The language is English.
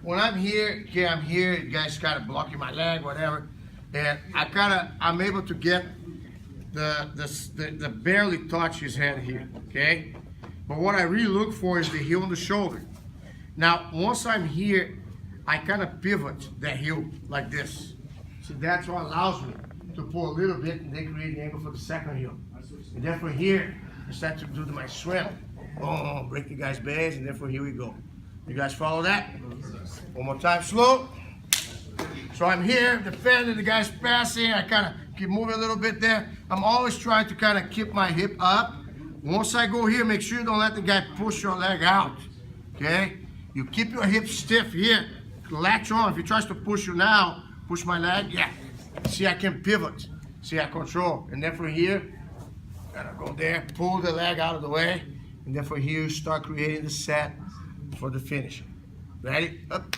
when I'm here, okay, I'm here, you guys kind of blocking my leg, whatever, and I'm able to get the barely touch his head here, okay? But what I really look for is the heel and the shoulder. Now, once I'm here, I kind of pivot the heel like this. See, that's what allows me to pull a little bit and then create the angle for the second heel. And then from here, I start to do my swim. Boom, break the guy's base, and then from here we go. You guys follow that? One more time, slow. So I'm here, defending, the guy's passing, I kind of keep moving a little bit there. I'm always trying to kind of keep my hip up. Once I go here, make sure you don't let the guy push your leg out, okay? You keep your hips stiff here, latch on. If he tries to push you now, push my leg, yeah. See, I can pivot. See, I control. And then from here, gotta go there, pull the leg out of the way, and then from here, start creating the set for the finish. Ready? Up.